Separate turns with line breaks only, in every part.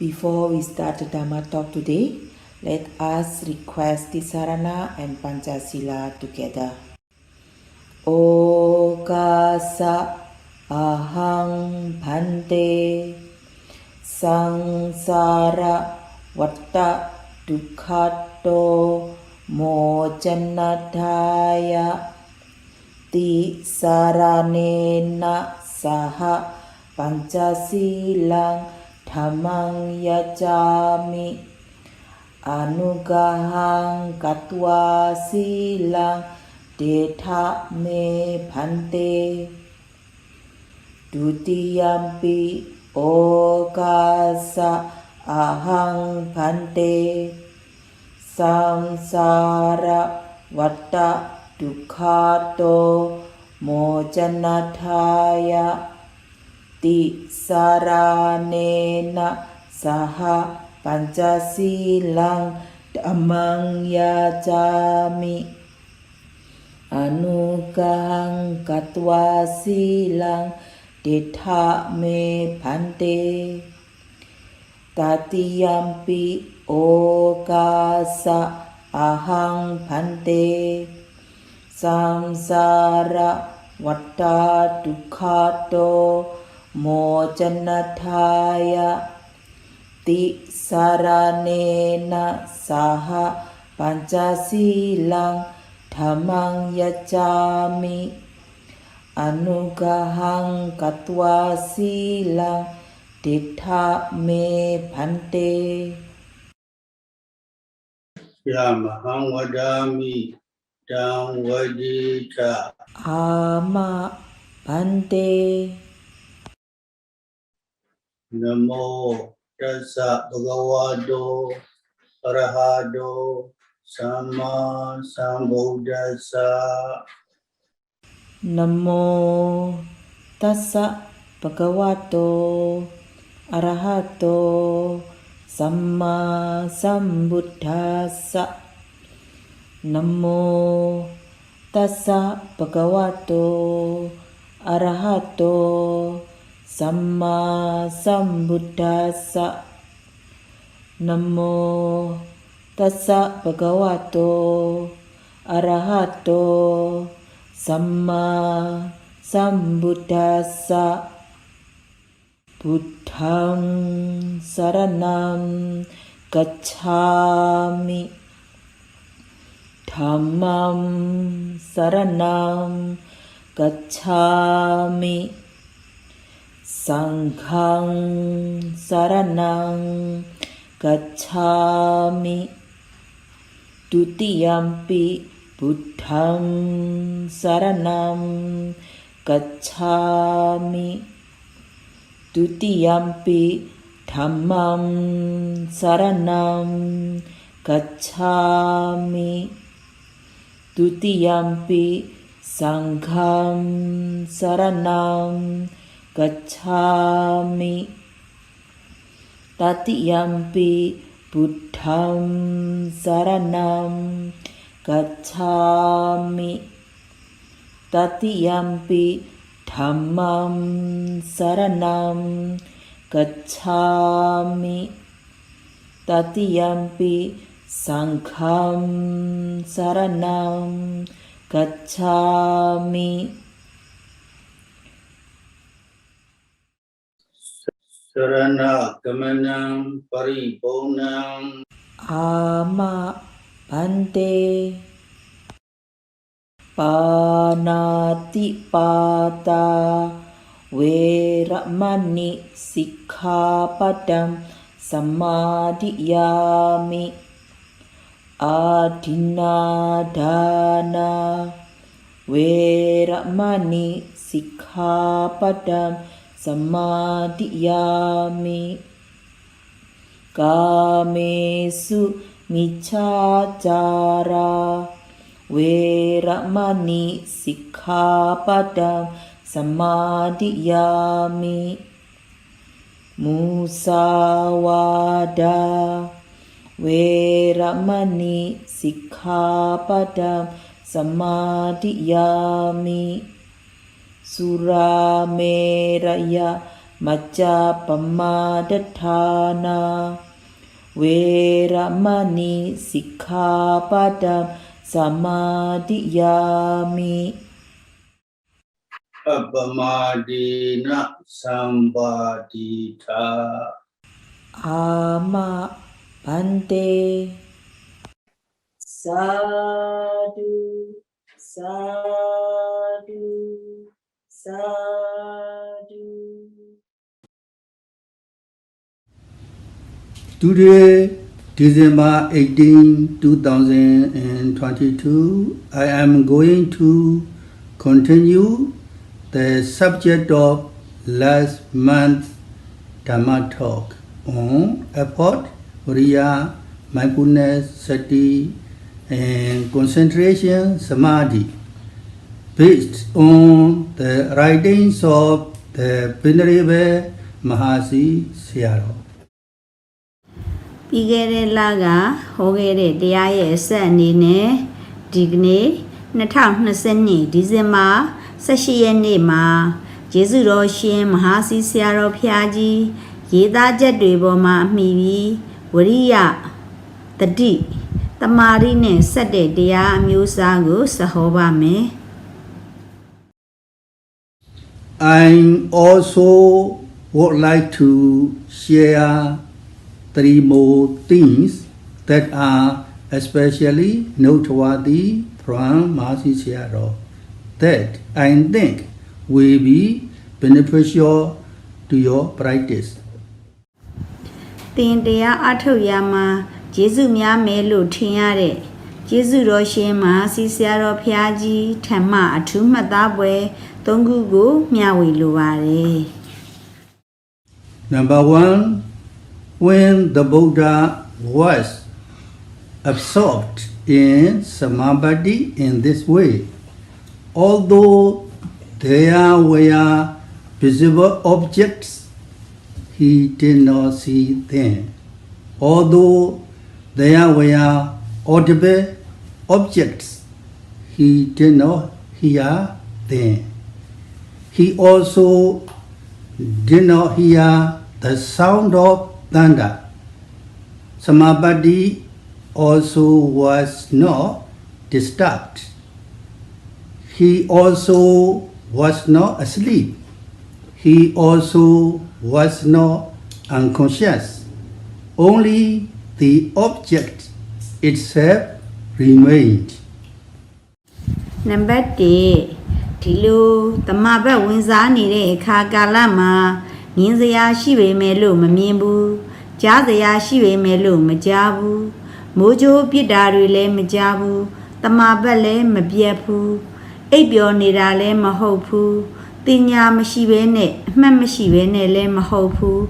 Before we start the Dhamma talk today, let us request Tisarana and Pancasila together. Okasa ahang bhante sangsara vatta dukkhato mojanadhaya tisaranena saha pancasilang dhammang yajami anugahang katwa silang detha me bhante dutiyampi okasa ahang bhante samsara vatta dukkhato mojanadhaya tisaranena saha pancasilang dhammang yajami anugahang katwa silang detha me bhante tatiyampi okasa ahang bhante samsara vatta dukkhato mojanadhaya tisaranena saha pancasilang dhammang yajami anugahang katwa silang detha me bhante
Yamahang vadami dang vajita
ama bhante
namo tassa bhagavato arahato sama sambuddhassa
namo tassa bhagavato arahato sama sambuddhassa namo tassa bhagavato arahato sama sambuddhassa namo tassa bhagavato arahato sama sambuddhassa buddhang saranam gacchami dhammam saranam gacchami sanghang saranam gacchami dutiyampi buddhang saranam gacchami dutiyampi dhammam saranam gacchami dutiyampi sangham saranam gacchami tatiyampi buddham saranam gacchami tatiyampi dhammam saranam gacchami tatiyampi sangham saranam gacchami
sarana gamanam paripurnam
ama bhante panati pata veramani sikkhapadam samadhiyami adinadana veramani sikkhapadam samadhiyami kamesu miccacara veramani sikkhapadam samadhiyami musawada veramani sikkhapadam samadhiyami surameraya Macca Pamadatthana Veramani Sikkhapadam Samadhiyami
Appamadina Sambadita
Ama Bhante Sadhu Sadhu Sadhu.
Today, December 18, 2022, I am going to continue the subject of last month's Dhamma talk on effort, Vïriya, mindfulness, Sati, and concentration, Samādhi, based on the writings of the Venerable Mahasi Sayadaw.
ပြီးခဲ့တဲ့လကဟောခဲ့တဲ့တရားရဲ့အဆက်အနေနဲ့ဒီကနေ့2020ဒီဇင်ဘာ18ရက်နေ့မှာယေရှုတော်ရှင်မဟာစီဆရာတော်ဖျားကြီးရေးသားချက်တွေပေါ်မှာအမိပြီးဝရိယတတိတမာရီနဲ့ဆက်တဲ့တရားအမျိုးအစားကိုဆက်ဟောပါမယ်
I also would like to share 3 more things that are especially noteworthy from Mahasi Sayadaw that I think will be beneficial to your practice.
သင်တရားအထုတ်ရမှာယေရှုများမယ်လို့ထင်ရတဲ့ယေရှုတော်ရှင်မဟာစီဆရာတော်ဖျားကြီးထံမှအထူးမှတ်သားပွဲ 3 ခုကိုမျှဝေလိုပါတယ်
Number 1, when the Buddha was absorbed in Samādhi in this way, although there were visible objects, he did not see them. Although there were audible objects, he did not hear them. He also did not hear the sound of thunder. Samādhi also was not disturbed. He also was not asleep. He also was not unconscious. Only the object itself remained.
Number 1ဒီလိုတမဘတ်ဝင်စားနေတဲ့အခါကာလမှာမြင်စရာရှိပေမဲ့လို့မမြင်ဘူးကြားစရာရှိပေမဲ့လို့မကြားဘူးမိုးကြိုးပြစ်တာတွေလည်းမကြားဘူးတမဘတ်လည်းမပြတ်ဘူးအိပ်ပျော်နေတာလည်းမဟုတ်ဘူးတင်ညာမရှိဘဲနဲ့အမှတ်မရှိဘဲနဲ့လည်းမဟုတ်ဘူး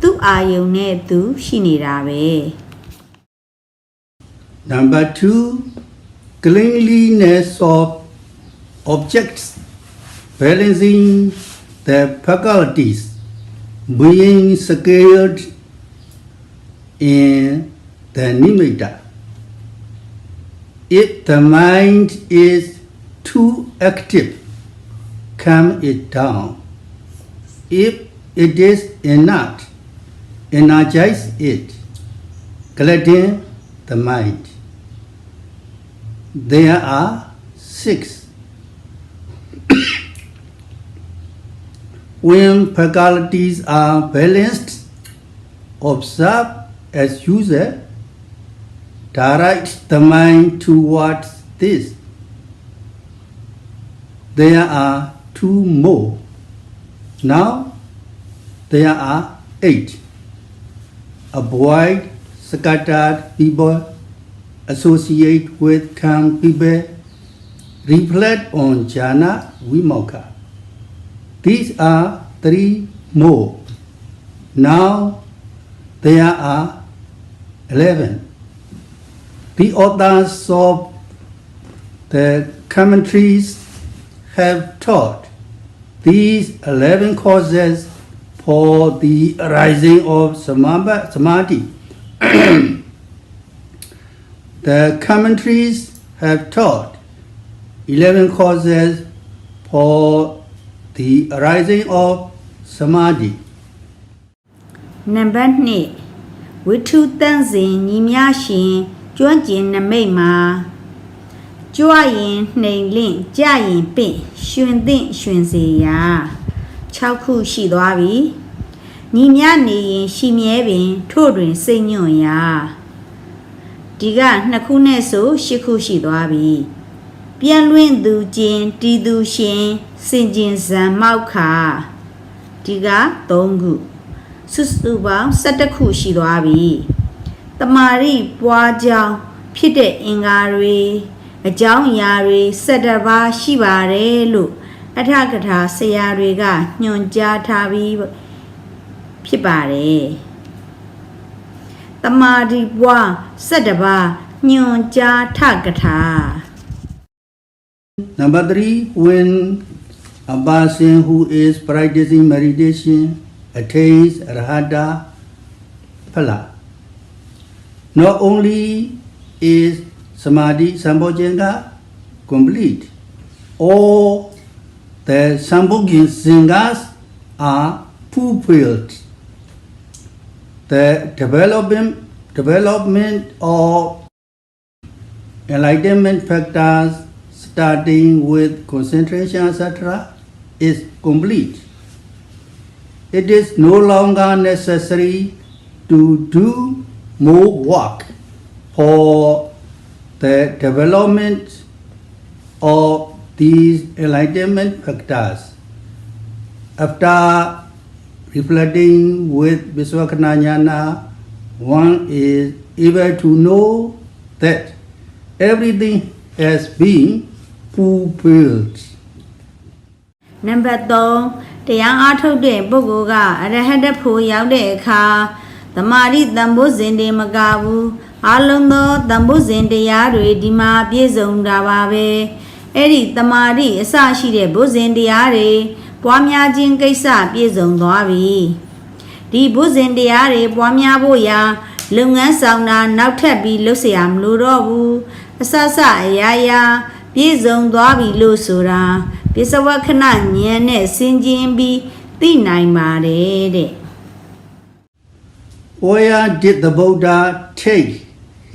သူ့အာယုံနဲ့သူရှိနေတာပဲ
Number 2, cleanliness of objects, balancing the faculties, being scaled in the nimitta. If the mind is too active, calm it down. If it is inert, energize it, gladden the mind. There are 6. When faculties are balanced, observe as usual, direct the mind towards this. There are 2 more. Now there are 8. Avoid scattered people, associate with calm people, reflect on jhana vimukha. These are 3 more. Now there are 11. The authors of the commentaries have taught these 11 causes for the arising of Samādhi. The commentaries have taught 11 causes for the arising of Samādhi.
Number 2 ဝိထုတန့်စဉ်ညီမြရှင်ကျွမ်းကျင်နမိတ်မှာကြွရင်နှိမ်လင့်ကြရင်ပင့်ရှင်သင့်ရှင်စေရာ6ခုရှိသွားပြီညီမြနေရင်ရှိမြဲပင်ထို့တွင်စိတ်ညွန့်ရာဒီက2ခုနဲ့ဆို8ခုရှိသွားပြီပြန်လွင့်သူချင်းတီသူရှင်စင်ကျင်ဇံမောက်ခါဒီက3ခုစုစုပေါင်း17ခုရှိသွားပြီတမာရီပွားကြောင်းဖြစ်တဲ့အင်္ဂါတွေအကြောင်းအရာတွေ17ပါးရှိပါတယ်လို့အထကထာဆရာတွေကညွှန်ကြားထားပြီးဖြစ်ပါတယ်တမာရီပွား17ပါးညွှန်ကြားထကထာ
Number 3, when a person who is practicing meditation attains Arhata Phala, not only is Samādhi Sambhojanga complete, all the Sambhojanga are fulfilled. The development of enlightenment factors starting with concentration, etc., is complete. It is no longer necessary to do more work for the development of these enlightenment factors. After reflecting with Vishwakhanayana, one is able to know that everything has been fulfilled.
Number 3တရားအားထုတ်တဲ့ပုဂ္ဂိုလ်ကအရဟတဖို့ရောက်တဲ့အခါသမာဓိတန်ဖိုးစဉ်တွေမကဘူးအလုံးသောတန်ဖိုးစဉ်တရားတွေဒီမှာပြည့်စုံတာပါပဲအဲ့ဒီသမာဓိအစရှိတဲ့ဘုဇင်တရားတွေပွားများခြင်းကိစ္စပြည့်စုံသွားပြီဒီဘုဇင်တရားတွေပွားများဖို့ရာလုပ်ငန်းဆောင်တာနောက်ထပ်ပြီးလုပ်เสียမလို့တော့ဘူးအစစအရာရာပြည့်စုံသွားပြီလို့ဆိုတာပစ္စဝခဏဉာဏ်နဲ့ဆင်ခြင်ပြီးသိနိုင်ပါတယ်တဲ့
Where did the Buddha take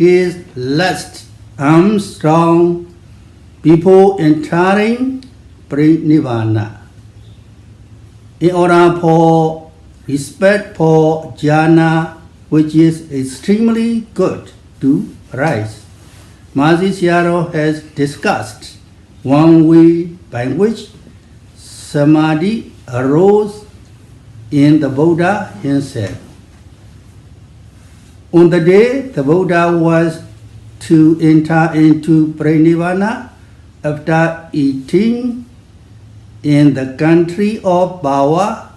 his last Armstrong before entering Nirvana? In order for respect for jhana, which is extremely good to rise, Sayadaw has discussed one way by which Samādhi arose in the Buddha himself. On the day the Buddha was to enter into Nirvana after eating in the country of Bhava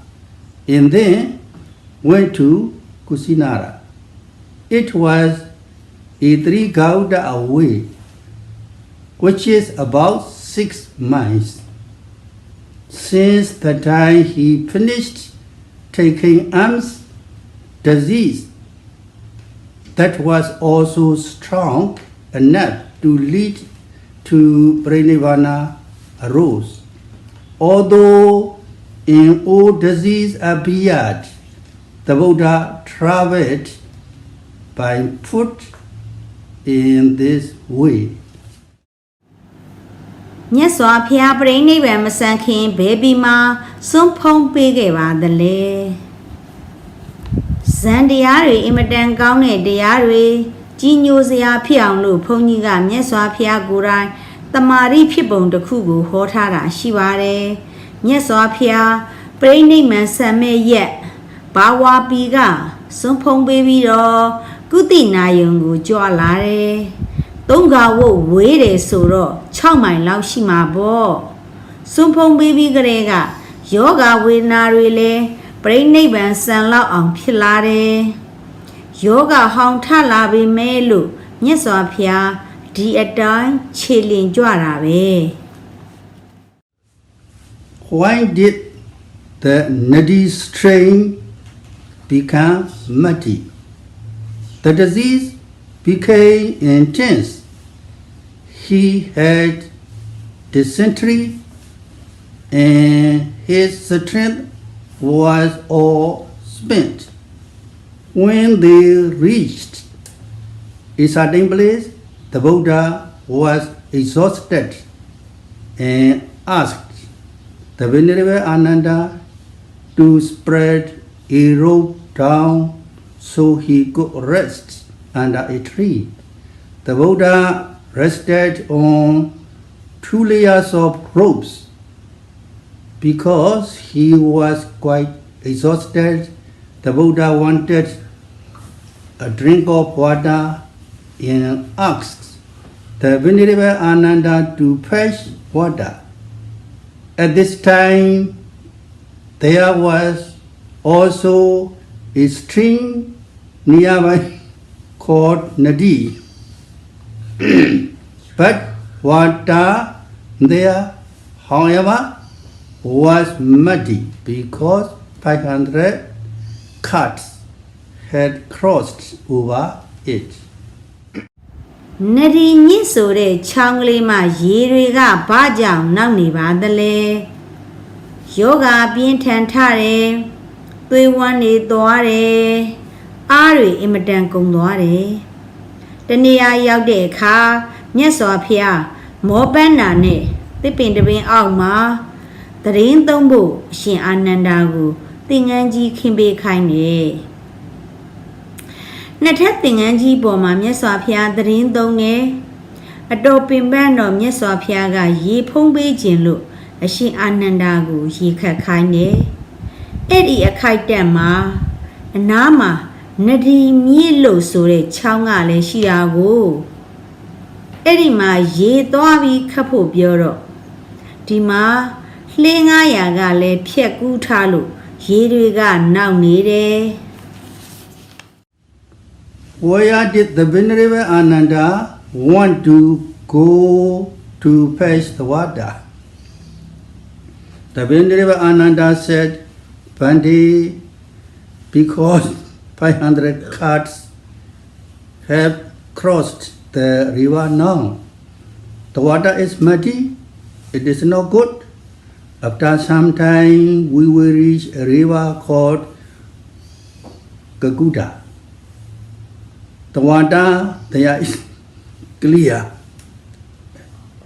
and then went to Kusinara. It was a 3 gauda away, which is about 6 miles. Since the time he finished taking alms, disease that was also strong enough to lead to Nirvana arose. Although in all disease appeared, the Buddha traveled by foot in this way. မြတ်စွာဘုရားပြိဋိဘံမဆန်ခင်ဘယ်ပြီးမှစွန့်ဖုံးပေးခဲ့ပါသလဲဇန်တရားတွေအင်မတန်ကောင်းတဲ့တရားတွေကြီးညိုစရာဖြစ်အောင်လို့ဘုန်းကြီးကမြတ်စွာဘုရားကိုယ်တိုင်တမာရီဖြစ်ပုံတစ်ခုကိုဟောထားတာရှိပါတယ်မြတ်စွာဘုရားပြိဋိဘံဆံမဲ့ရက်ဘာဝပီကစွန့်ဖုံးပေးပြီးတော့ကုသိနာယုံကိုကြွလာတယ်သုံးခါဝုတ်ဝေးတယ်ဆိုတော့6မိုင်လောက်ရှိမှာပေါ့စွန့်ဖုံးပေးပြီးကလေးကယောဂဝေဒနာတွေလည်းပြိဋိဘံဆံလောက်အောင်ဖြစ်လာတယ်ယောဂဟောင်းထလာပေမဲ့လို့မြတ်စွာဘုရားဒီအတိုင်းခြေလင်ကြွတာပဲ Why did the nadi strain become muddy? The disease became intense. He had dysentery and his strength was all spent.
When they reached a certain place, the Buddha was exhausted and asked the Venerable Ananda to spread a rope down so he could rest under a tree. The Buddha rested on 2 layers of ropes because he was quite exhausted. The Buddha wanted a drink of water and asked the Venerable Ananda to fetch water. At this time, there was also a stream nearby called Nadi. But water there, however, was muddy because 500 carts had crossed over it.
နဒီညစ်ဆိုတဲ့ချောင်းကလေးမှာရေတွေကဘာကြောင့်နောက်နေပါသလဲယောဂပြင်းထန်ထတယ်သွေးဝမ်းနေသွားတယ်အားတွေအင်မတန်ကုန်သွားတယ်တနေရာရောက်တဲ့အခါမြတ်စွာဘုရားမောပန်းနာနဲ့တစ်ပင်တပင်အောက်မှာတရင်သုံးဖို့အရှင်အာနန္ဒာကိုသင်္ကန်းကြီးခင်းပေးခိုင်းတယ်နှစ်ထပ်သင်္ကန်းကြီးပေါ်မှာမြတ်စွာဘုရားသရင်သုံးတယ်အတော်ပင်ပန်းတော့မြတ်စွာဘုရားကရေဖုံးပေးခြင်းလို့အရှင်အာနန္ဒာကိုရေခတ်ခိုင်းတယ်အဲ့ဒီအခိုက်အတန့်မှာအနားမှာနဒီမြစ်လို့ဆိုတဲ့ချောင်းကလည်းရှိတာကိုအဲ့ဒီမှာရေသွားပြီးခတ်ဖို့ပြောတော့ဒီမှာလှင်း900ကလည်းဖြက်ကူးထားလို့ရေတွေကနောက်နေတယ်
Where did the Venerable Ananda want to go to fetch the water? The Venerable Ananda said, Bhante, because 500 carts have crossed the river now. The water is muddy, it is no good. After some time, we will reach a river called Gaguda. The water there is clear.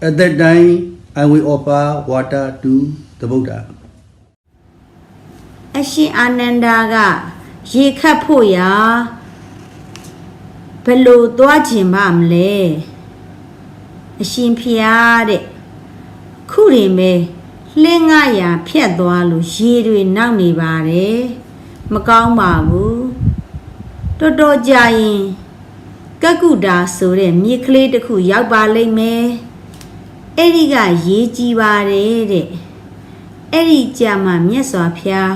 At that time, I will offer water to the Buddha.
အရှင်အာနန္ဒာကရေခတ်ဖို့ရာဘယ်လိုသွားခြင်းပါမလဲအရှင်ဖျားတဲ့ခုရင်ပဲလှင်း900ဖြတ်သွားလို့ရေတွေနောက်နေပါတယ်မကောင်းပါဘူးတော်တော်ကြာရင်ကကုတာဆိုတဲ့မြေကလေးတစ်ခုရောက်ပါလိမ့်မယ်အဲ့ဒီကရေကြီးပါတယ်တဲ့အဲ့ဒီကြာမှမြတ်စွာဘုရား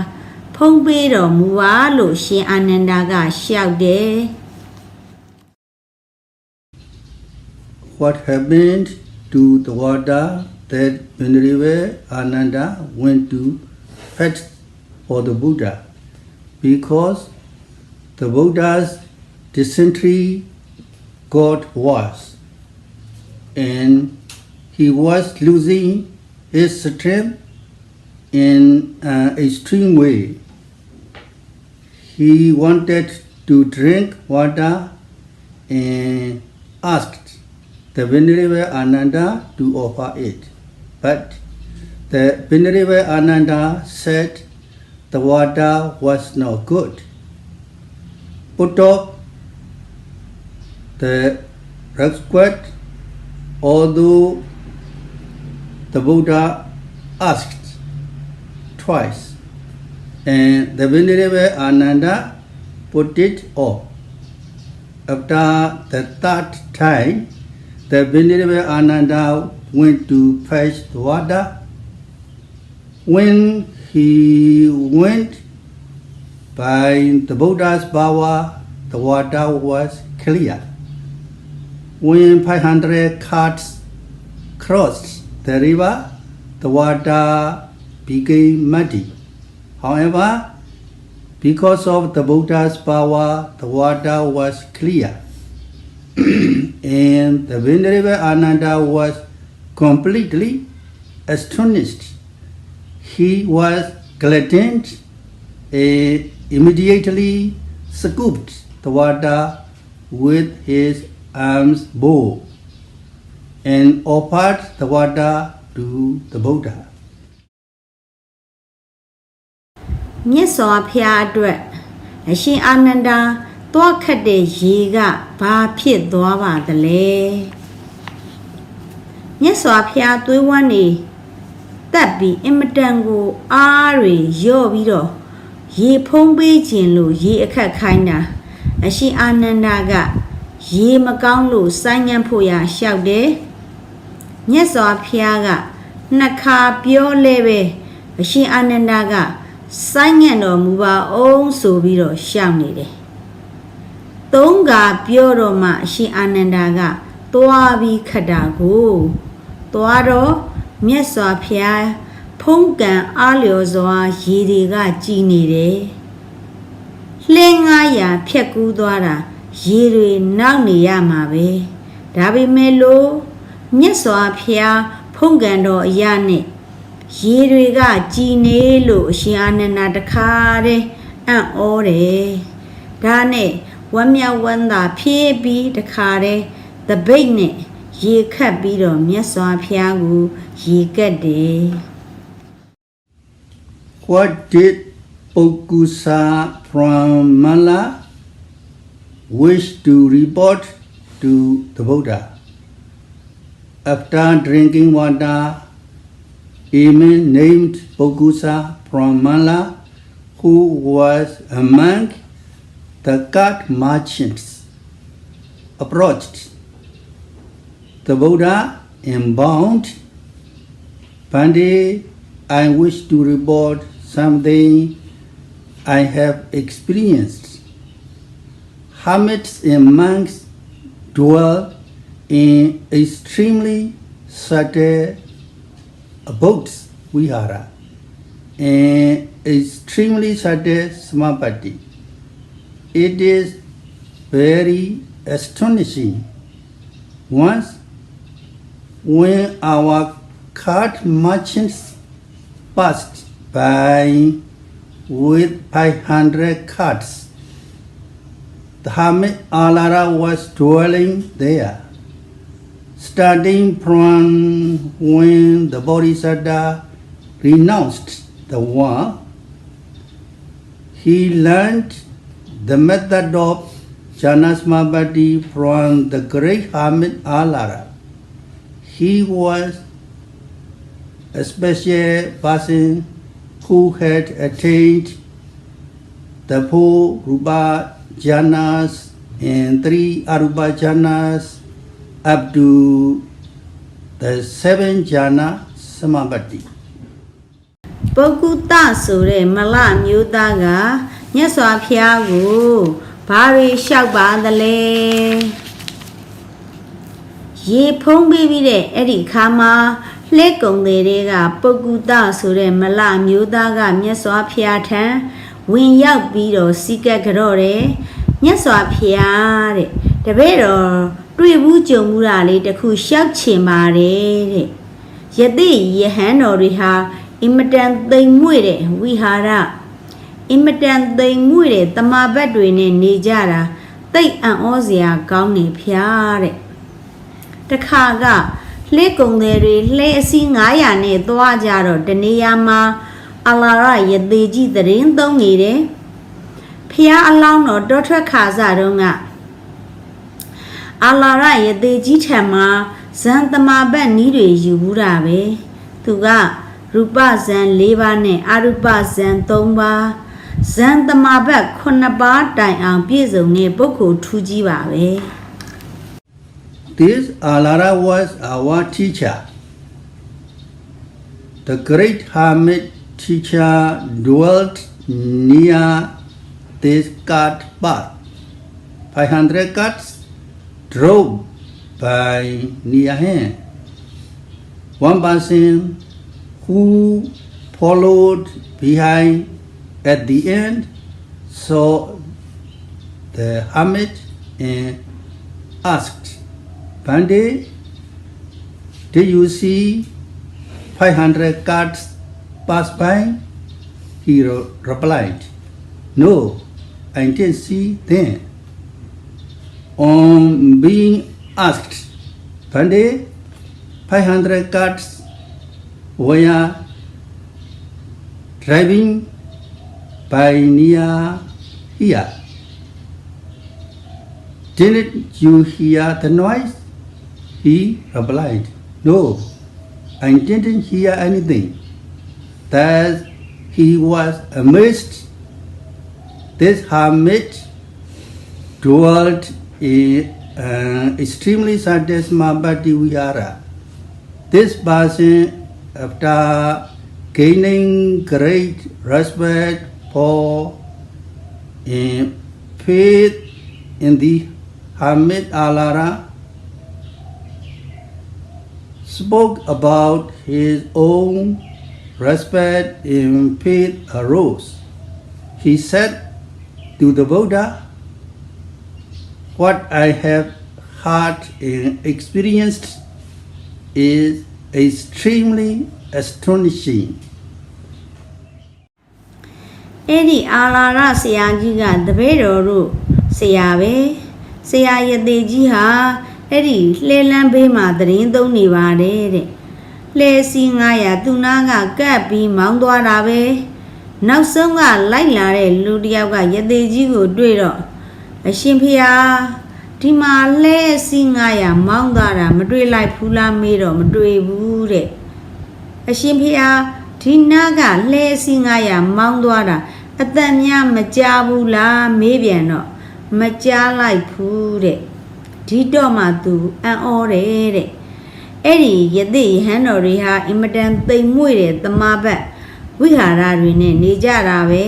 ဖုံးပေးတော်မူပါလို့ရှင်အာနန္ဒာကလျှောက်တယ်
What happened to the water that Venerable Ananda went to fetch for the Buddha? Because the Buddha's dysentery got worse and he was losing his strength in an extreme way. He wanted to drink water and asked the Venerable Ananda to offer it. But the Venerable Ananda said the water was not good. Put off the request, although the Buddha asked twice, and the Venerable Ananda put it off. After the third time, the Venerable Ananda went to fetch the water. When he went by the Buddha's power, the water was clear. When 500 carts crossed the river, the water became muddy. However, because of the Buddha's power, the water was clear. And the Venerable Ananda was completely astonished. He was gladdened and immediately scooped the water with his arms bow and offered the water to the Buddha.
မြတ်စွာဘုရားအတွက်အရှင်အာနန္ဒာတွားခတ်တဲ့ရေကဘာဖြစ်သွားပါသလဲမြတ်စွာဘုရားသွေးဝမ်းနေတက်ပြီးအင်မတန်ကိုအားတွေရော့ပြီးတော့ရေဖုံးပေးခြင်းလို့ရေအခက်ခိုင်းတာအရှင်အာနန္ဒာကရေမကောင်းလို့ဆိုင်းငံ့ဖို့ရလျှောက်တယ်မြတ်စွာဘုရားကနှစ်ခါပြောလဲပဲအရှင်အာနန္ဒာကဆိုင်းငံ့တော်မူပါအောင်ဆိုပြီးတော့ရှောက်နေတယ်သုံးခါပြောတော့မှအရှင်အာနန္ဒာကသွားပြီးခတ်တာကိုသွားတော့မြတ်စွာဘုရားဖုံးကံအားလျော်စွာရေတွေကကြည်နေတယ်လှဲ900ဖြက်ကူးသွားတာရေတွေနောက်နေရမှာပဲဒါပေမဲ့လို့မြတ်စွာဘုရားဖုံးကံတော်အရာနဲ့ရေတွေကကြည်နေလို့အရှင်အာနန္ဒာတခါတည်းအံ့ဩတယ်ဒါနဲ့ဝမ်းမြောက်ဝမ်းသာဖြည့်ပြီးတခါတည်းသပိတ်နဲ့ရေခတ်ပြီးတော့မြတ်စွာဘုရားကိုရေကတ်တယ်
What did Pokusa Pramala wish to report to the Buddha? After drinking water, a man named Pokusa Pramala, who was among the cart merchants, approached the Buddha and bound, Pandey, I wish to report something I have experienced. Hermits and monks dwell in extremely certain abodes, Vïriya, and extremely certain Samādhi. It is very astonishing. Once, when our cart merchants passed by with 500 carts, the hermit Alara was dwelling there. Starting from when the Bodhisattva renounced the world, he learned the method of Samādhi from the great hermit Alara. He was a special person who had attained the 4 Rupa Jhanas and 3 Arupa Jhanas up to the 7 Jhana Samādhi.
ပုဂ္ဂုတဆိုတဲ့မလမျိုးသားကမြတ်စွာဘုရားကိုဘာတွေလျှောက်ပါသလဲရေဖုံးပေးပြီးတဲ့အဲ့ဒီခါမှာလှဲကုံတွေကပုဂ္ဂုတဆိုတဲ့မလမျိုးသားကမြတ်စွာဘုရားထံဝင်ရောက်ပြီးတော့စီကပ်ကြော့တယ်မြတ်စွာဘုရားတဲ့တပည့်တော်တွေ့ဘူးကြုံမှုတာလေးတစ်ခုလျှောက်ချင်ပါတယ်တဲ့ယသိယဟန်တော်တွေဟာအင်မတန်သိမ်မွေ့တဲ့ဝိဟာရအင်မတန်သိမ်မွေ့တဲ့တမာဘတ်တွေနဲ့နေကြတာတိတ်အံ့ဩစရာကောင်းနေဖျားတဲ့တခါကလှဲကုံတွေလှဲအစီး900နဲ့သွားကြတော့တနေရာမှာအလာရယသိကြီးသတင်းသုံးနေတယ်ဖျားအလောင်းတော်တောထွက်ခါစားတော့ကအလာရယသိကြီးထံမှာဇန်တမာဘတ်နီးတွေယူဘူးတာပဲသူကရူပဇန်4ပါးနဲ့အရူပဇန်3ပါးဇန်တမာဘတ်9ပါးတိုင်အောင်ပြည့်စုံတဲ့ပုဂ္ဂိုလ်ထူးကြီးပါပဲ
This Alara was our teacher. The great hermit teacher dwelt near this cart path. 500 carts drove by near him. One person who followed behind at the end saw the hermit and asked, Pandey, did you see 500 carts pass by? He replied, No, I didn't see them. On being asked, Pandey, 500 carts were driving by near here. Didn't you hear the noise? He replied, no, I didn't hear anything. That he was amazed. This hermit dwelt in an extremely sadness Samādhi Vïriya. This person, after gaining great respect for and faith in the hermit Alara, spoke about his own respect and faith arose. He said to the Buddha, what I have heard and experienced is extremely astonishing.
အဲ့ဒီအာလာရဆရာကြီးကတပည့်တော်တို့ဆရာပဲဆရာရသေးကြီးဟာအဲ့ဒီလှဲလန်းဘေးမှာသတရင်သုံးနေပါတယ်တဲ့လှဲစီ900သူနာကကပ်ပြီးမောင်းသွားတာပဲနောက်ဆုံးကလိုက်လာတဲ့လူတစ်ယောက်ကရသေးကြီးကိုတွေ့တော့အရှင်ဖေဟာဒီမှာလှဲစီ900မောင်းသွားတာမတွေ့လိုက်ဘူးလားမေးတော့မတွေ့ဘူးတဲ့အရှင်ဖေဟာဒီနာကလှဲစီ900မောင်းသွားတာအတန်များမကြားဘူးလားမေးပြန်တော့မကြားလိုက်ဘူးတဲ့ဒီတော့မှသူအံ့ဩတယ်တဲ့အဲ့ဒီယသိယဟန်တော်တွေဟာအင်မတန်သိမ်မွေ့တဲ့တမဘတ်ဝိဟာရတွေနဲ့နေကြတာပဲ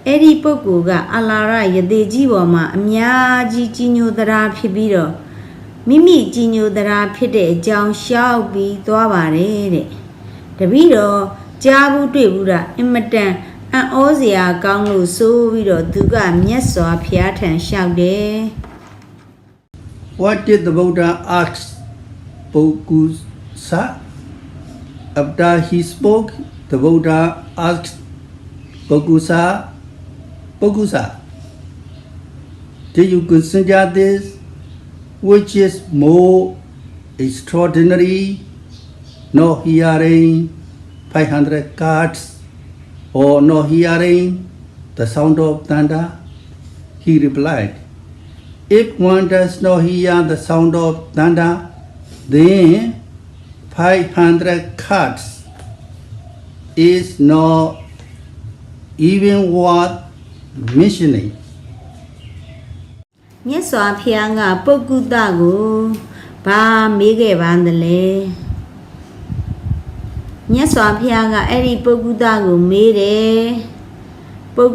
အဲ့ဒီပုဂ္ဂိုလ်ကအလာရယသိကြီးပေါ်မှာအများကြီးကြီးညိုသရာဖြစ်ပြီးတော့မိမိကြီးညိုသရာဖြစ်တဲ့အကြောင်းရှောက်ပြီးသွားပါတယ်တဲ့တပည့်တော်ကြားဘူးတွေ့ဘူးတာအင်မတန်အံ့ဩစရာကောင်းလို့ဆိုပြီးတော့သူကမြတ်စွာဘုရားထံလျှောက်တယ်
What did the Buddha ask Pokusa? After he spoke, the Buddha asked Pokusa, do you consider this, which is more extraordinary, not hearing 500 cards, or not hearing the sound of thunder? He replied, if one does not hear the sound of thunder, then 500 cards is not even worth mentioning.
မြတ်စွာဘုရားကပုဂ္ဂုတကိုဘာမေးခဲ့ပါသလဲမြတ်စွာဘုရားကအဲ့ဒီပုဂ္ဂုတကိုမေးတယ်ပုဂ္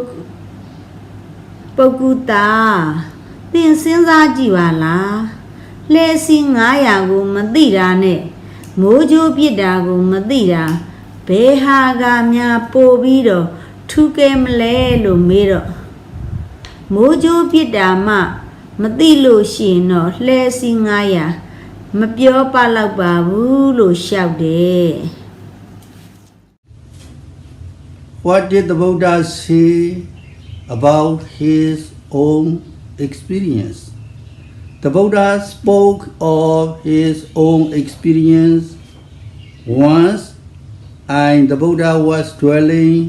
ဂုတသင်စဉ်းစားကြည့်ပါလားလှဲစီ900ကိုမသိတာနဲ့မိုးကြိုးပြစ်တာကိုမသိတာဘယ်ဟာကများပို့ပြီးတော့ထူးကဲမလဲလို့မေးတော့မိုးကြိုးပြစ်တာမှမသိလို့ရှိရင်တော့လှဲစီ900မပြောပါတော့ပါဘူးလို့ရှောက်တယ်
What did the Buddha say about his own experience? The Buddha spoke of his own experience once, and the Buddha was dwelling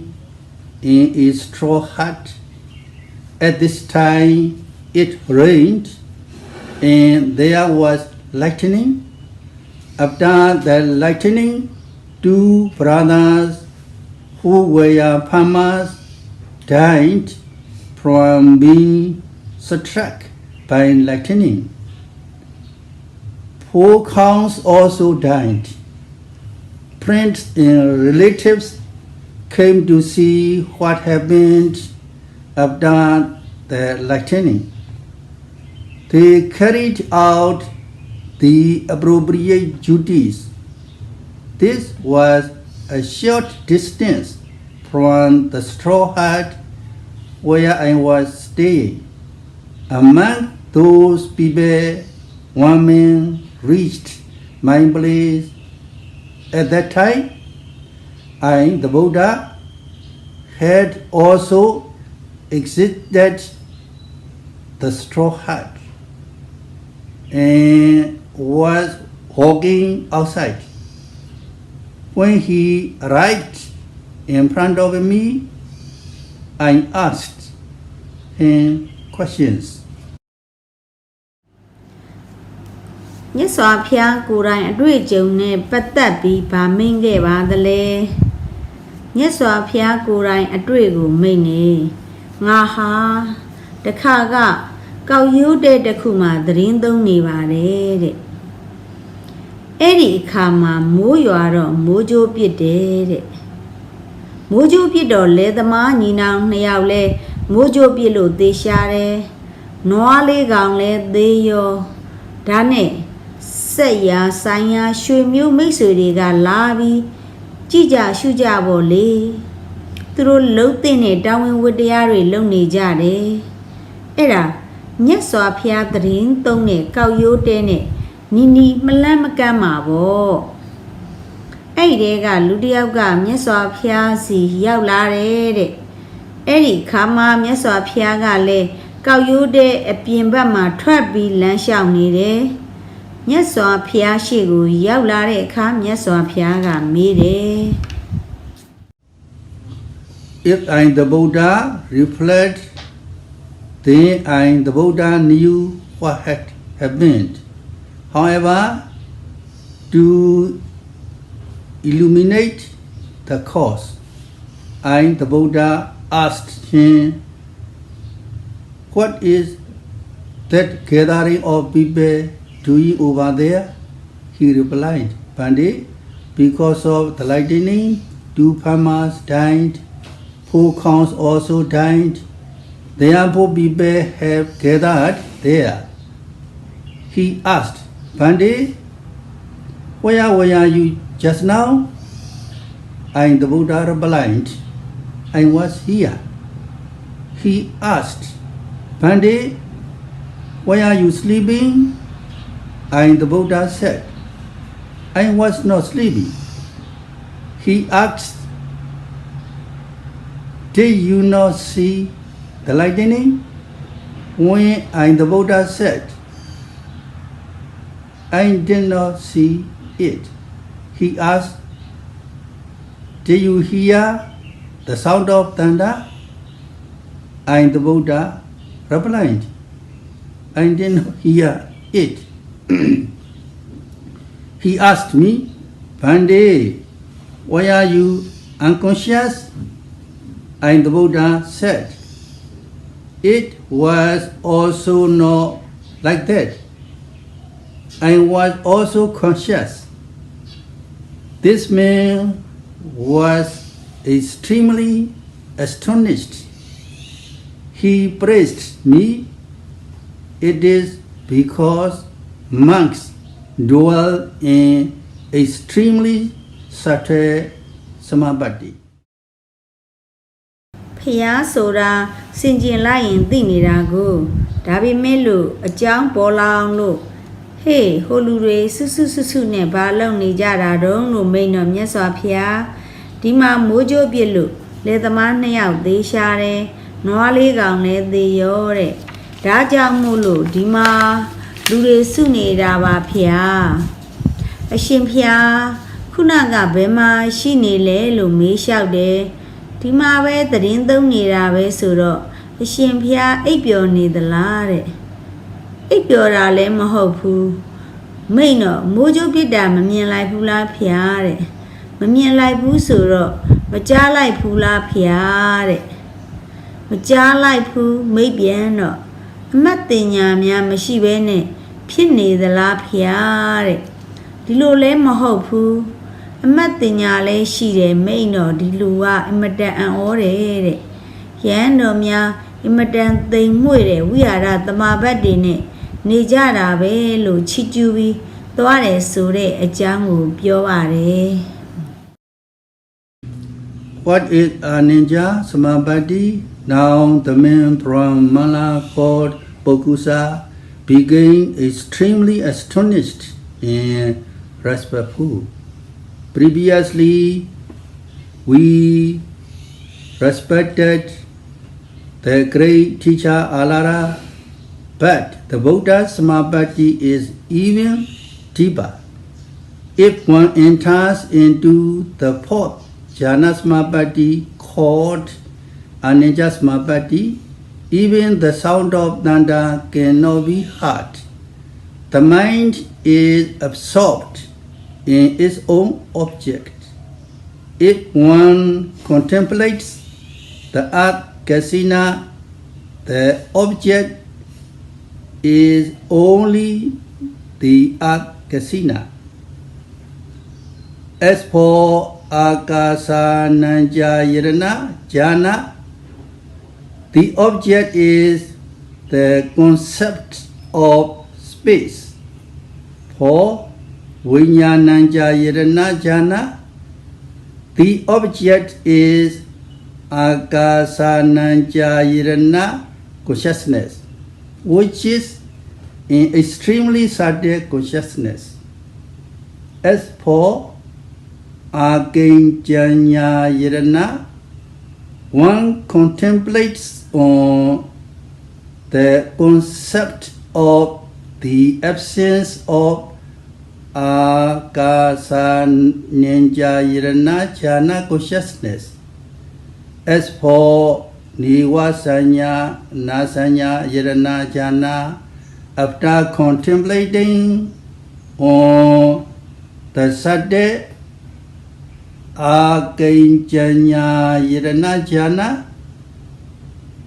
in a straw hut. At this time, it rained, and there was lightning. After the lightning, two brothers who were farmers died from being struck by lightning. 4 cows also died. Friends and relatives came to see what happened after the lightning. They carried out the appropriate duties. This was a short distance from the straw hut where I was staying. Among those people, one man reached my place. At that time, I, the Buddha, had also exited the straw hut and was walking outside. When he arrived in front of me, I asked him questions.
မြတ်စွာဘုရားကိုယ်တိုင်အတွေ့အကြုံနဲ့ပတ်သက်ပြီးဗာမိန်ခဲ့ပါသလဲမြတ်စွာဘုရားကိုယ်တိုင်အတွေ့ကိုမိန်နေငါဟာတခါကကောက်ရိုးတဲ့တစ်ခုမှသတင်းသုံးနေပါတယ်တဲ့အဲ့ဒီအခါမှာမိုးရွာတော့မိုးကြိုးပစ်တယ်တဲ့မိုးကြိုးပစ်တော့လေသမားညီနောင်နှစ်ယောက်လဲမိုးကြိုးပစ်လို့သေရှာတယ်နွားလေးကောင်လဲသေရောဒါနဲ့ဆက်ရာဆိုင်ရာရွှေမျိုးမိတ်ဆွေတွေကလာပြီးကြည်ကြရှုကြပေါ့လေသူတို့လှုပ်တဲ့နဲ့တာဝန်ဝတ္တရားတွေလုပ်နေကြတယ်အဲ့ဒါမြတ်စွာဘုရားသတင်းသုံးတဲ့ကောက်ရိုးတဲနဲ့နီနီမလန့်မကန့်မှာပေါ့အဲ့ဒီကလူတစ်ယောက်ကမြတ်စွာဘုရားစီရောက်လာတယ်တဲ့အဲ့ဒီခါမှာမြတ်စွာဘုရားကလည်းကောက်ရိုးတဲအပြင်ဘက်မှာထွက်ပြီးလမ်းလျှောက်နေတယ်မြတ်စွာဘုရားရှိကိုရောက်လာတဲ့အခါမြတ်စွာဘုရားကမေးတယ်
If I the Buddha reflect, then I the Buddha knew what had happened. However, to illuminate the cause, I the Buddha asked him, what is that gathering of people doing over there? He replied, Pandit, because of the lightning, 2 farmers died, 4 cows also died. Therefore people have gathered there. He asked, Pandit, where were you just now? I the Buddha replied, I was here. He asked, Pandit, why are you sleeping? I the Buddha said, I was not sleeping. He asked, did you not see the lightning? When I the Buddha said, I did not see it. He asked, did you hear the sound of thunder? I the Buddha replied, I did not hear it. He asked me, Pandit, why are you unconscious? I the Buddha said, it was also not like that. I was also conscious. This man was extremely astonished. He praised me. It is because monks dwell in extremely subtle Samādhi.
ဖျားဆိုတာစင်ကျင်လိုက်ရင်သိနေတာကိုဒါပေမဲ့လို့အကြောင်းပေါ်လာအောင်လို့ဟေးဟိုလူတွေစွနဲ့ဘာလုပ်နေကြတာတုံးလို့မိန်တော်မြတ်စွာဘုရားဒီမှာမိုးကြိုးပြစ်လို့လေသမား2ယောက်သေးရှာတယ်နွားလေးကောင်လည်းသေရောတဲ့ဒါကြောင့်မို့လို့ဒီမှာလူတွေစုနေတာပါဖျားအရှင်ဖျားခုနကဘယ်မှာရှိနေလဲလို့မေးလျှောက်တယ်ဒီမှာပဲသတင်းသုံးနေတာပဲဆိုတော့အရှင်ဖျားအိပ်ပျော်နေသလားတဲ့အိပ်ပျော်တာလည်းမဟုတ်ဘူးမိန်တော့မိုးကြိုးပြစ်တာမမြင်လိုက်ဘူးလားဖျားတဲ့မမြင်လိုက်ဘူးဆိုတော့မကြားလိုက်ဘူးလားဖျားတဲ့မကြားလိုက်ဘူးမိတ်ပြန်တော့အမတ်တင်ညာများမရှိဘဲနဲ့ဖြစ်နေသလားဖျားတဲ့ဒီလိုလဲမဟုတ်ဘူးအမတ်တင်ညာလဲရှိတယ်မိန်တော့ဒီလူကအမတန်အံ့ဩတယ်တဲ့ရန်တော်များအမတန်သိမ်မွေ့တဲ့ဝိဟာရသမာဘတ်တွေနဲ့နေကြတာပဲလို့ချီးကျူးပြီးသွားတယ်ဆိုတဲ့အကြောင်းကိုပြောပါတယ်
What is a ninja Samādhi? Now the man from Mala called Pokusa became extremely astonished and respectful. Previously, we respected the great teacher Alara, but the Buddha's Samādhi is even deeper. If one enters into the fourth jhana Samādhi called Anija Samādhi, even the sound of Nanda cannot be heard. The mind is absorbed in its own object. If one contemplates the earth Kasina, the object is only the earth Kasina. As for Akasananjayirana Jhana, the object is the concept of space. For Vijnananjayirana Jhana, the object is Akasananjayirana consciousness, which is an extremely subtle consciousness. As for Akinjanyayirana, one contemplates on the concept of the absence of Akasananjayirana Jhana consciousness. As for Nivasanya Nasanya Yirana Jhana, after contemplating on the subtle Akinjanya Yirana Jhana,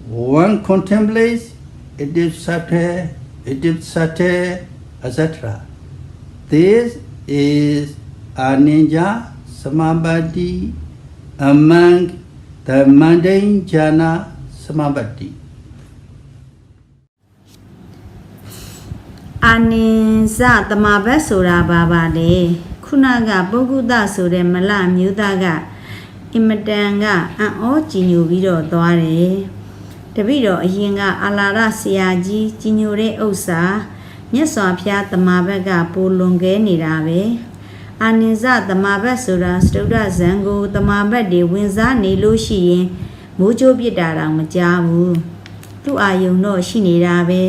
one contemplates it is subtle, etc. This is Anija Samādhi among the mundane jhana Samādhi.
အာနိစတမဘတ်ဆိုတာဘာပါလဲခုနကပုဂ္ဂုတဆိုတဲ့မလမျိုးသားကအင်မတန်ကအံ့ဩကြည်ညိုပြီးတော့သွားတယ်တပိတော့အရင်ကအလာရဆရာကြီးကြည်ညိုတဲ့ဥစ္စာမြတ်စွာဘုရားတမဘတ်ကပိုလွန်ကဲနေတာပဲအာနိစတမဘတ်ဆိုတာစတုဒ္ဒဇံကိုတမဘတ်တွေဝင်စားနေလို့ရှိရင်မိုးကြိုးပြစ်တာတော့မကြားဘူးသူ့အာယုံတော့ရှိနေတာပဲ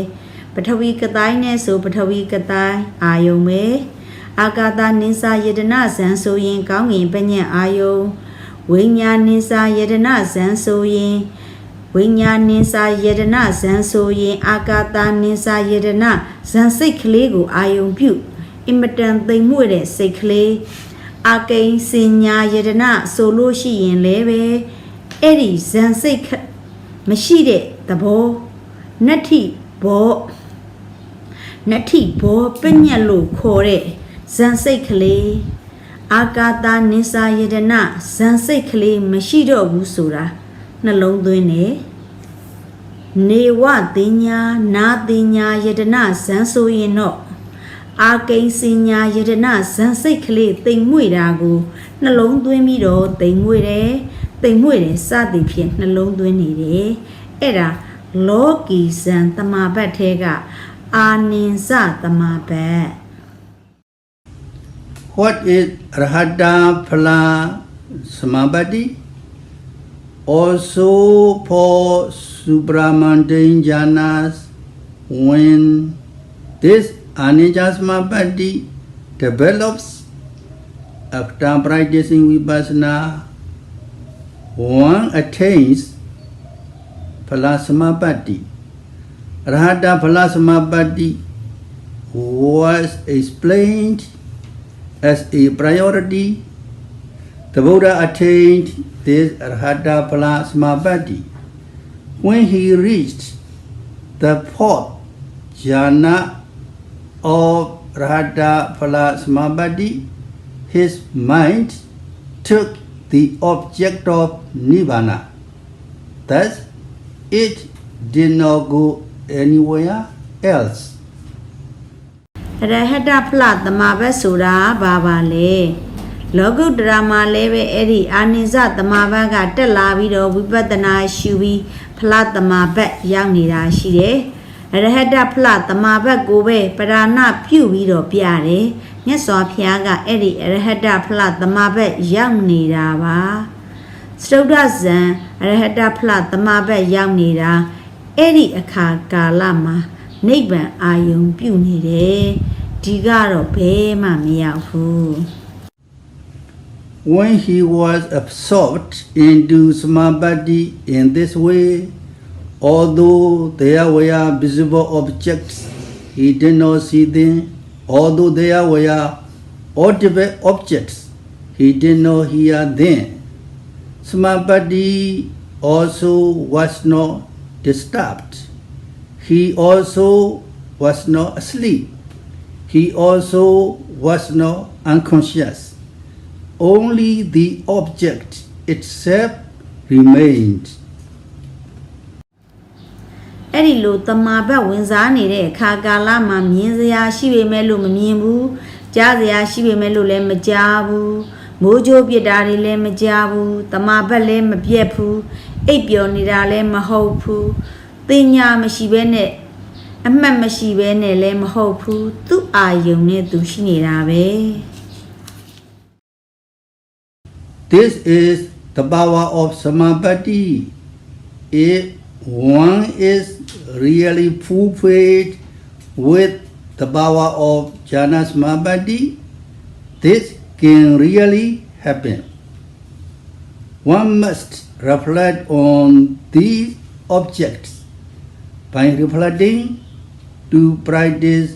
ပထဝီကတိုင်းနဲ့ဆိုပထဝီကတိုင်းအာယုံပဲအာကာသနိစာယတနာဇံဆိုရင်ကောင်းငင်ပညတ်အာယုံဝိညာဉ်နိစာယတနာဇံဆိုရင်ဝိညာဉ်နိစာယတနာဇံဆိုရင်အာကာသနိစာယတနာဇံစိတ်ကလေးကိုအာယုံပြုအင်မတန်သိမ်မွေ့တဲ့စိတ်ကလေးအာကိဉ္စညာယတနာဆိုလို့ရှိရင်လည်းပဲအဲ့ဒီဇံစိတ်မရှိတဲ့သဘောနတ္ထိဘောပညတ်လို့ခေါ်တဲ့ဇံစိတ်ကလေးအာကာသနိစာယတနာဇံစိတ်ကလေးမရှိတော့ဘူးဆိုတာနှလုံးသွင်းနေနေဝတင်ညာနာတင်ညာယတနာဇံဆိုရင်တော့အာကိဉ္စညာယတနာဇံစိတ်ကလေးတိမ်မွေ့တာကိုနှလုံးသွင်းပြီးတော့တိမ်မွေ့တယ်စသည်ဖြင့်နှလုံးသွင်းနေတယ်အဲ့ဒါလောကီဇံတမဘတ်ထဲကအာနိစတမဘတ်
What is Rahata Phala Samādhi? Also for supramundane jhanas, when this Anija Samādhi develops after practicing Vipassana, one attains Phala Samādhi. Rahata Phala Samādhi was explained as a priority. The Buddha attained this Rahata Phala Samādhi when he reached the fourth jhana of Rahata Phala Samādhi. His mind took the object of Nibbana. Thus, it did not go anywhere else.
ရဟတဖလသမဘတ်ဆိုတာဘာပါလဲလောကုတ္တရာမှာလည်းပဲအဲ့ဒီအာနိစသမဘတ်ကတက်လာပြီးတော့ဝိပဿနာရှုပြီးဖလသမဘတ်ရောက်နေတာရှိတယ်ရဟတဖလသမဘတ်ကိုပဲပဓာနပြုပြီးတော့ပြတယ်မြတ်စွာဘုရားကအဲ့ဒီရဟတဖလသမဘတ်ရောက်နေတာပါ စတုဒ္ဓဇံအရဟတဖလသမဘတ်ရောက်နေတာအဲ့ဒီအခါကာလမှာနိဗ္ဗာန်အာယုံပြုနေတယ်ဒီကတော့ဘယ်မှမရောက်ဘူး
When he was absorbed into Samādhi in this way, although there were visible objects, he did not see them. Although there were audible objects, he did not hear them. Samādhi also was not disturbed. He also was not asleep. He also was not unconscious. Only the object itself remained.
အဲ့ဒီလိုတမာဘတ်ဝင်စားနေတဲ့အခါကာလမှာမြင်စရာရှိပေမဲ့လို့မမြင်ဘူးကြားစရာရှိပေမဲ့လို့လည်းမကြားဘူးမိုးကြိုးပြစ်တာတွေလည်းမကြားဘူးတမာဘတ်လည်းမပြက်ဘူးအိပ်ပျော်နေတာလည်းမဟုတ်ဘူးတင်ညာမရှိဘဲနဲ့အမှတ်မရှိဘဲနဲ့လည်းမဟုတ်ဘူးသူ့အာယုံနဲ့သူရှိနေတာပဲ
This is the power of Samādhi. If one is really fulfilled with the power of Jhana Samādhi, this can really happen. One must reflect on these objects by reflecting to practice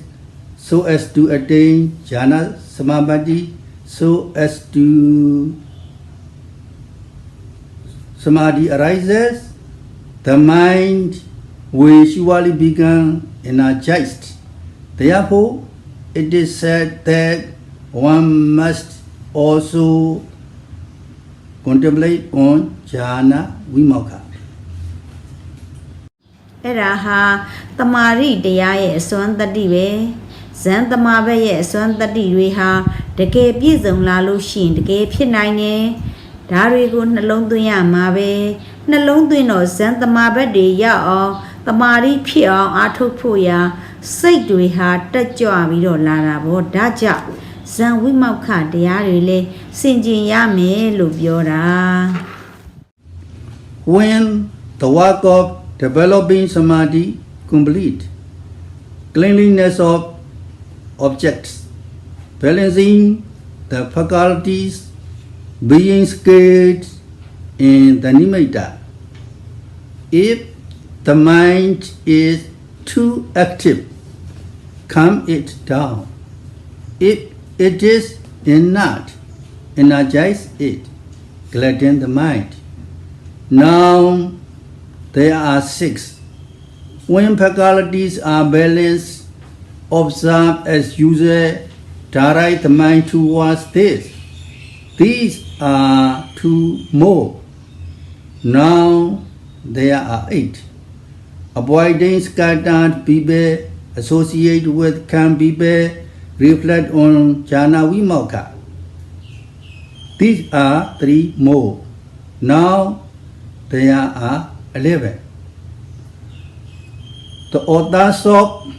so as to attain Jhana Samādhi, so as to Samādhi arises, the mind will surely become energized. Therefore, it is said that one must also contemplate on jhana vimokha.
အဲ့ဒါဟာတမာရိတရားရဲ့အစွမ်းတတ္တိပဲဇန်တမာဘတ်ရဲ့အစွမ်းတတ္တိတွေဟာတကယ်ပြည့်စုံလာလို့ရှိရင်တကယ်ဖြစ်နိုင်တယ်ဒါတွေကိုနှလုံးသွင်းရမှာပဲနှလုံးသွင်းတော့ဇန်တမာဘတ်တွေရောက်အောင်တမာရိဖြစ်အောင်အားထုတ်ဖို့ရာစိတ်တွေဟာတက်ကြွပြီးတော့လာတာပေါ့ဒါကြောင့်ဇန်ဝိမောက္ခတရားတွေလည်းစင်ကြင်ရမယ်လို့ပြောတာ
When the work of developing Samādhi complete, cleanliness of objects, balancing the faculties, being skilled in the nimitta. If the mind is too active, calm it down. If it is inert, energize it, gladden the mind. Now there are 6. When faculties are balanced, observe as usual, direct the mind towards this. These are 2 more. Now there are 8. Avoiding scattered people, associate with calm people, reflect on jhana vimokha. These are 3 more. Now there are 11. The authors of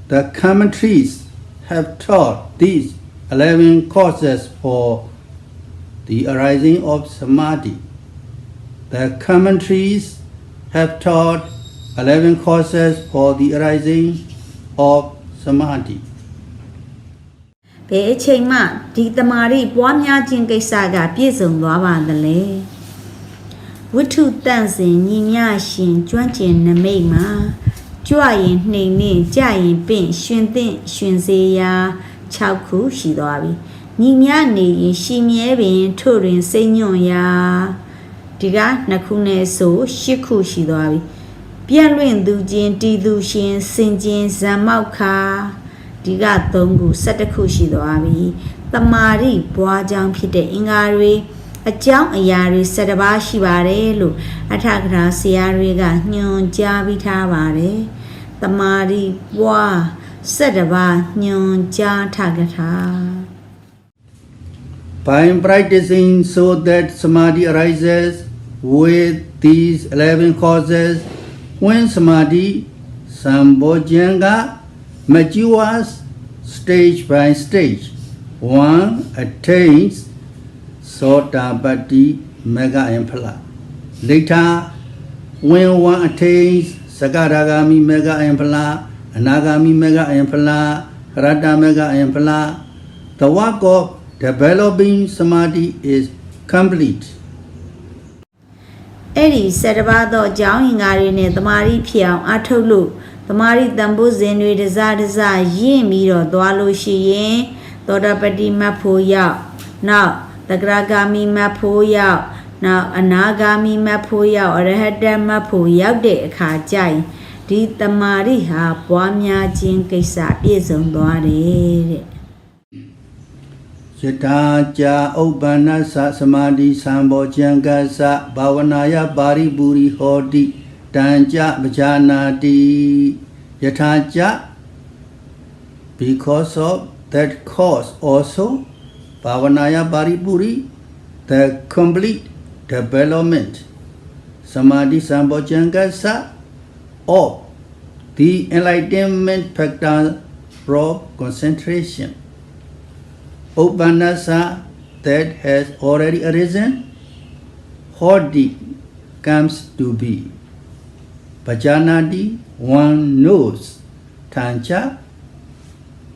the commentaries have taught these 11 causes for the arising of Samādhi. The commentaries have taught 11 causes for the arising of Samādhi.
ဘယ်အချိန်မှဒီတမာရိပွားများခြင်းကိစ္စကပြည့်စုံသွားပါသလဲဝိထုတန့်စင်ညီမြရှင်ကျွမ်းကျင်နမိတ်မှာကြွရင်နှိမ်နှင်းကြရင်ပင့်ရှင်သင့်ရှင်စေရာ6ခုရှိသွားပြီညီမြနေရင်ရှင်မြဲပင်ထို့တွင်စိတ်ညွန့်ရာဒီက2ခုနဲ့ဆို10ခုရှိသွားပြီပြန့်လွင့်သူချင်းတည်သူရှင်စင်ကျင်ဇံမောက်ခါဒီက3ခု17ခုရှိသွားပြီတမာရိပွားကြောင်းဖြစ်တဲ့အင်္ဂါတွေအကြောင်းအရာတွေ17ပါးရှိပါတယ်လို့အထကရာဆရာတွေကညွှန်ကြားပြီးထားပါတယ်တမာရိပွား17ပါးညွှန်ကြားထားကြတာ
By practicing so that Samādhi arises with these 11 causes, when Samādhi Sambojjhanga matures stage by stage, one attains Sotapaddi mega impala. Later, when one attains Sakaragami mega impala, Anagami mega impala, Rata mega impala, the work of developing Samadhi is complete.
အဲ့ဒီ7ပါးသောအကြောင်းအင်္ဂါတွေနဲ့တမာရီဖြစ်အောင်အထုတ်လို့တမာရီတန်ဖိုးစဉ်တွေတစားတစားရင့်ပြီးတော့သွားလို့ရှိရင်သောတာပတိမတ်ဖို့ရောက်နောက်သဂရဂါမိမတ်ဖို့ရောက်နောက်အနာဂါမိမတ်ဖို့ရောက်အရဟတမတ်ဖို့ရောက်တဲ့အခါကျရင်ဒီတမာရီဟာပွားများခြင်းကိစ္စပြည့်စုံသွားတယ်တဲ့
Yataja Upanasa Samadhi Sambo Jankasa Bhavanaya Paripuri Hoti Tanja Bhajanati Yataja because of that cause also Bhavanaya Paripuri the complete development Samadhi Sambo Jankasa of the enlightenment factor of concentration. Upanasa that has already arisen, Hoti comes to be. Bhajanati, one knows. Tanja,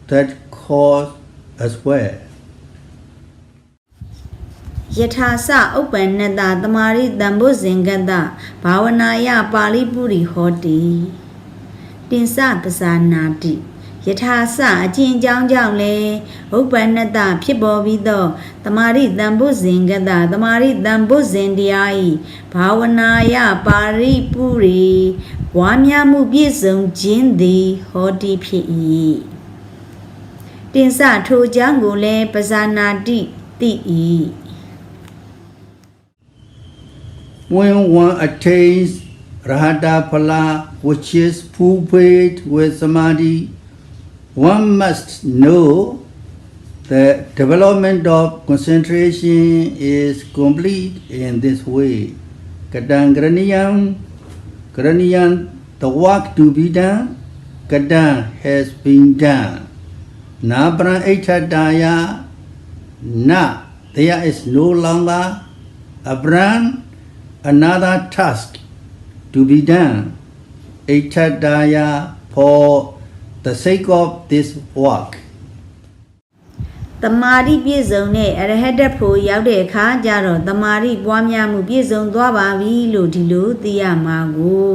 that cause as well.
ယထာစဥပ္ပန္နတသမာရိတံဘုဇင်ကတဘာဝနာယပါဠိပုရိဟောတိတင်စပဇာနာတိယထာစအကျဉ်းကြောင်းကြောင့်လေဥပ္ပန္နတဖြစ်ပေါ်ပြီးသောသမာရိတံဘုဇင်ကတသမာရိတံဘုဇင်တရားဤဘာဝနာယပါဠိပုရိဝါများမှုပြည့်စုံခြင်းသည်ဟောတိဖြစ်၏တင်စထိုကြောင့်ကိုလည်းပဇာနာတိတိ၏
When one attains Rahata Phala, which is fulfilled with Samadhi, one must know the development of concentration is complete in this way. Kadang Graniyan, the work to be done, Kadang has been done. Nabran Eitadaya, Na, there is no longer a brand. Another task to be done, Eitadaya, for the sake of this work.
တမာတိပြည့်စုံတဲ့အရဟတဖို့ရောက်တဲ့အခါကျတော့တမာတိပွားများမှုပြည့်စုံသွားပါပြီလို့ဒီလိုသိရမှာကို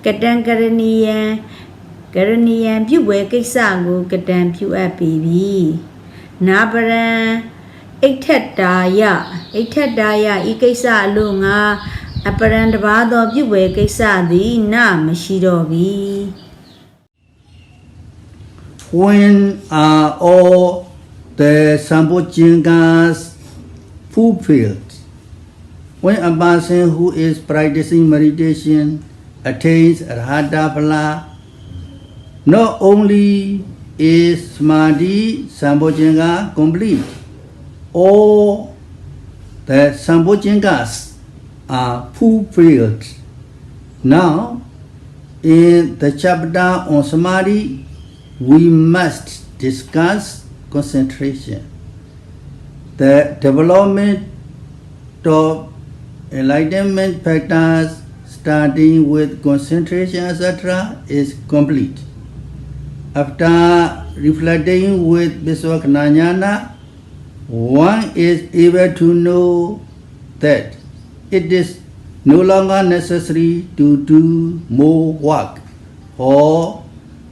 ကတံကရဏီယံပြုဝဲကိစ္စကိုကတံပြုအပ်ပြီနာပရံအိဋ္ဌတာယဤကိစ္စအလို့ငါအပရံတပါးသောပြုဝဲကိစ္စသည်နမရှိတော့ပြီ
When are all the Sambojjhangas fulfilled? When a person who is practicing meditation attains Arhata Phala, not only is Samadhi Sambojjhanga complete, all the Sambojjhangas are fulfilled. Now, in the chapter on Samadhi, we must discuss concentration. The development of enlightenment factors starting with concentration, etc. is complete. After reflecting with Visvakhanayana, one is able to know that it is no longer necessary to do more work for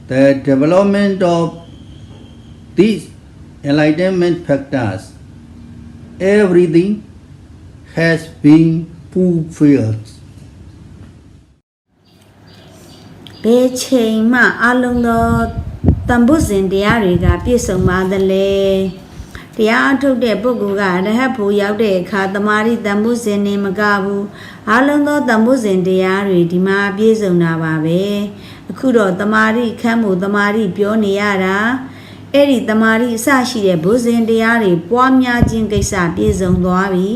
the development of these enlightenment factors. Everything has been fulfilled.
ဘယ်ချိန်မှအလုံးသောတန်ဖိုးစဉ်တရားတွေကပြည့်စုံပါသလဲတရားအထုတ်တဲ့ပုဂ္ဂိုလ်ကရဟတ်ဖို့ရောက်တဲ့အခါတမာရီတန်ဖိုးစဉ်နေမကဘူးအလုံးသောတန်ဖိုးစဉ်တရားတွေဒီမှာပြည့်စုံတာပါပဲအခုတော့တမာရီခမ်းမှုတမာရီပြောနေရတာအဲ့ဒီတမာရီအစရှိတဲ့ဘုဇင်တရားတွေပွားများခြင်းကိစ္စပြည့်စုံသွားပြီ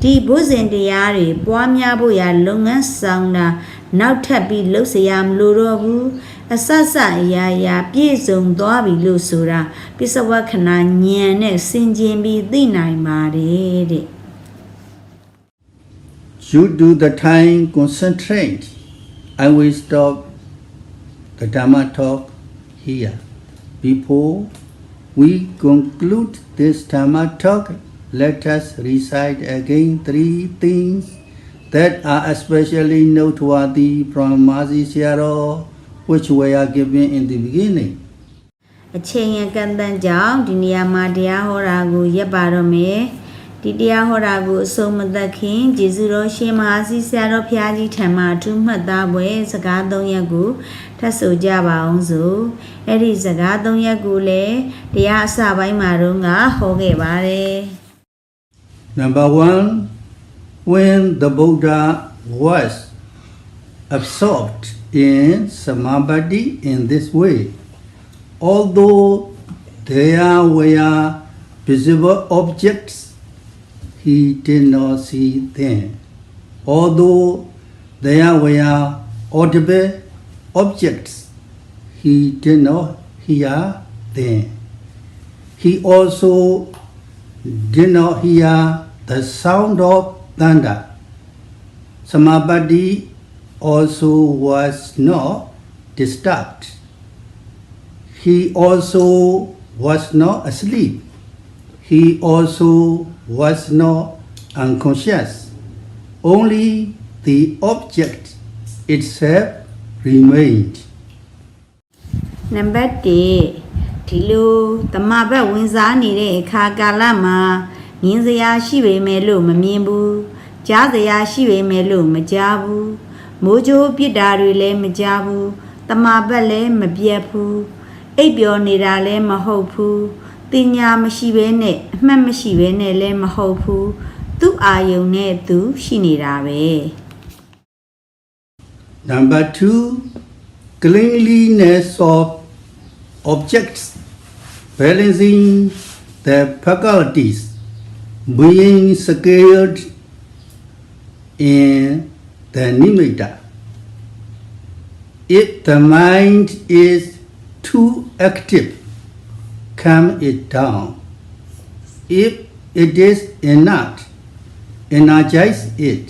ဒီဘုဇင်တရားတွေပွားများဖို့ရလုပ်ငန်းဆောင်တာနောက်ထပ်ပြီးလှုပ်ရှားရမလို့တော့ဘူးအဆဆအရာပြည့်စုံသွားပြီလို့ဆိုတာပစ္စဝခဏဉာဏ်နဲ့ဆင်ခြင်ပြီးသိနိုင်ပါတယ်တဲ့
due to the time constraint, I will stop the Dhamma talk here. Before we conclude this Dhamma talk, let us recite again 3 things that are especially noteworthy from Mazi Sayadaw, which were given in the beginning.
အချိန်ရကန့်တန်းကြောင့်ဒီနေရာမှာတရားဟောတာကိုရပ်ပါတော့မယ်ဒီတရားဟောတာကိုအဆုံးမသတ်ခင်ကျေးဇူးတော်ရှင်မဟာစီဆရာတော်ဘုရားကြီးထံမှအထူးမှတ်သားပွဲစကား3ရက်ကိုထပ်ဆိုကြပါအောင်စို့အဲ့ဒီစကား3ရက်ကိုလည်းတရားအစပိုင်းမှာတော့ငါဟောခဲ့ပါတယ်
Number 1, when the Buddha was absorbed in Samādhi in this way, although there were visible objects, he did not see them. Although there were audible objects, he did not hear them. He also did not hear the sound of thunder. Samādhi also was not disturbed. He also was not asleep. He also was not unconscious. Only the object itself remained.
Number 1ဒီလိုတမဘက်ဝင်စားနေတဲ့အခါကာလမှာမြင်စရာရှိပေမဲ့လို့မမြင်ဘူးကြားစရာရှိပေမဲ့လို့မကြားဘူးမိုးကြိုးပြစ်တာတွေလည်းမကြားဘူးတမဘက်လည်းမပြတ်ဘူးအိပ်ပျော်နေတာလည်းမဟုတ်ဘူးတင်ညာမရှိဘဲနဲ့အမှတ်မရှိဘဲနဲ့လည်းမဟုတ်ဘူးသူ့အာယုံနဲ့သူရှိနေတာပဲ
Number 2, cleanliness of objects, balancing the faculties, being scaled in the nimitta. If the mind is too active, calm it down. If it is inert, energize it,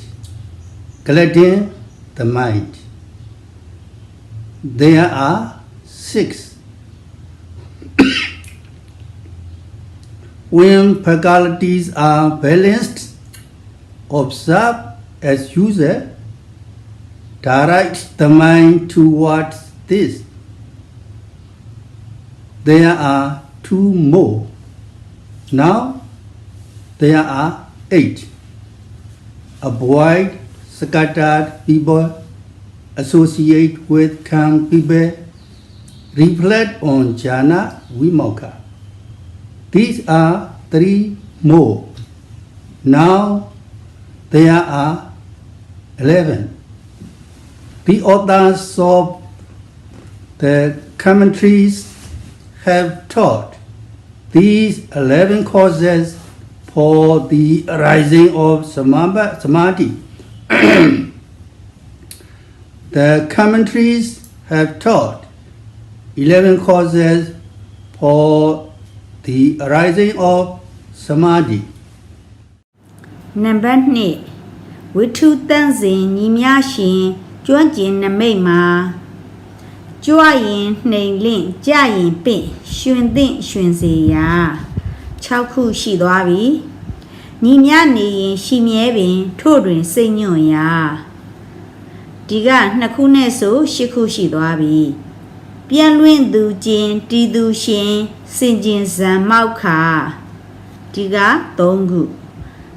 gladden the mind. There are 6. When faculties are balanced, observe as usual, direct the mind towards this. There are 2 more. Now there are 8. Avoid scattered people, associate with calm people, reflect on jhana vimukha. These are 3 more. Now there are 11. The authors of the commentaries have taught these 11 causes for the arising of Samādhi. The commentaries have taught 11 causes for the arising of Samādhi.
Number 2ဝိထုတန့်စဉ်ညီမြရှင်ကျွမ်းကျင်နမိတ်မှာကြွရင်နှိမ်လင့်ကြရင်ပင့်ရှင်သင့်ရှင်စေရာ6ခုရှိသွားပြီညီမြနေရင်ရှိမြဲပင်ထို့တွင်စိတ်ညွန့်ရာဒီက2ခုနဲ့ဆို8ခုရှိသွားပြီပြန်လွင့်သူချင်းတီးသူရှင်စင်ကျင်ဇံမောက်ခါဒီက3ခု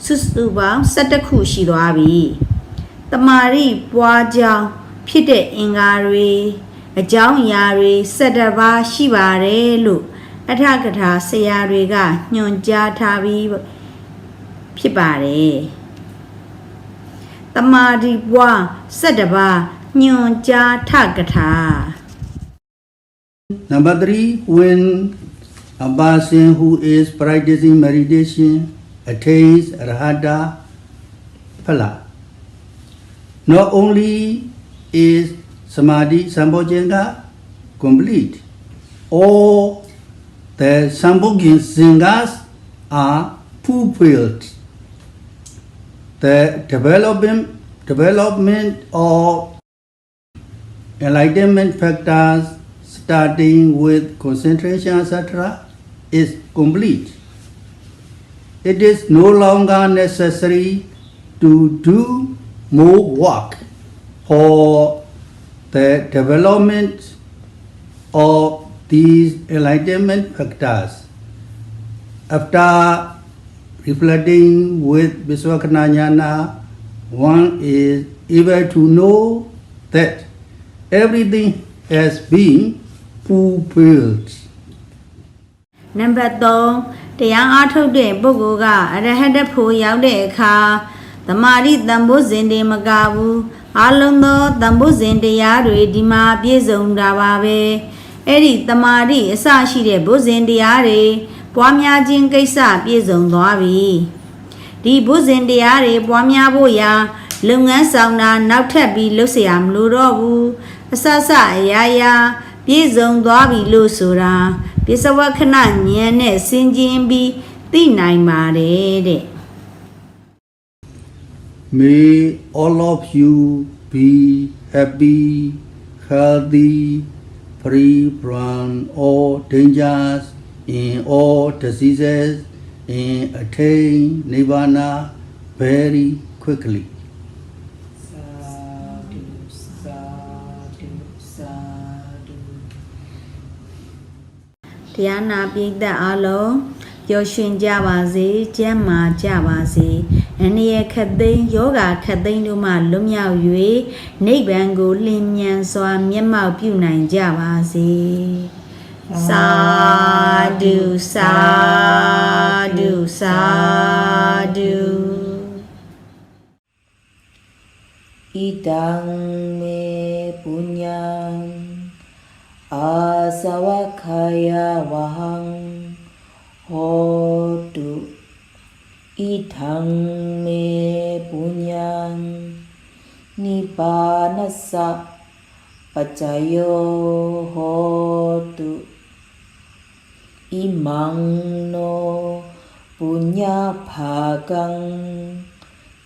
စုစုပေါင်း17ခုရှိသွားပြီတမာရီပွားကြောင်းဖြစ်တဲ့အင်္ဂါတွေအကြောင်းအရာတွေ17ပါးရှိပါတယ်လို့အထကထာဆရာတွေကညွှန်ကြားထားပြီးဖြစ်ပါတယ်တမာရီပွား17ပါးညွှန်ကြားထကထာ
Number 3, when a person who is practicing meditation attains Arahata Phala, not only is Samādhi Sambhojjhanga complete, all the Sambhojjhangas are fulfilled. the development of enlightenment factors starting with concentration, etc., is complete. It is no longer necessary to do more work for the development of these enlightenment factors. After reflecting with Vishwakarna, one is able to know that everything has been fulfilled.
Number 3 တရားအားထုတ်တဲ့ပုဂ္ဂိုလ်ကအရဟတဖို့ရောက်တဲ့အခါသမာဓိတန်ဖိုးစဉ်တွေမကဘူးအလုံးသောတန်ဖိုးစဉ်တရားတွေဒီမှာပြည့်စုံတာပါပဲအဲ့ဒီသမာဓိအစရှိတဲ့ဘုဇင်တရားတွေပွားများခြင်းကိစ္စပြည့်စုံသွားပြီဒီဘုဇင်တရားတွေပွားများဖို့ရာလုပ်ငန်းဆောင်တာနောက်ထပ်ပြီးလုပ်เสียမလို့တော့ဘူးအစစအရာရာပြည့်စုံသွားပြီလို့ဆိုတာပစ္စဝခဏဉာဏ်နဲ့ဆင်ခြင်ပြီးသိနိုင်ပါတယ်တဲ့
May all of you be happy, healthy, free from all dangers, in all diseases, and attain Nirvana very quickly.
Sadhu, sadhu, sadhu.
တရားနာပိဋကအားလုံးပျော်ရွှင်ကြပါစေကျမ်းမာကြပါစေအနည်းခတ်သိမ်းယောဂခတ်သိမ်းတို့မှလွတ်မြောက်၍နိဗ္ဗာန်ကိုလင်းမြန်စွာမျက်မှောက်ပြုနိုင်ကြပါစေသာဓုသာဓုသာဓု
Idang me punyang asawakaya wahang hotu Idang me punyang nibbanasa pacayo hotu Imang no punya bhagang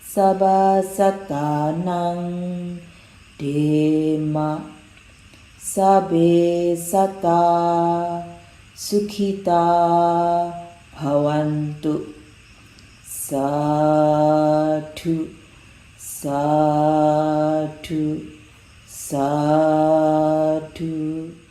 Sabasatanang Dema Sabe Sata Sukhita Bhavantu Sadhu Sadhu Sadhu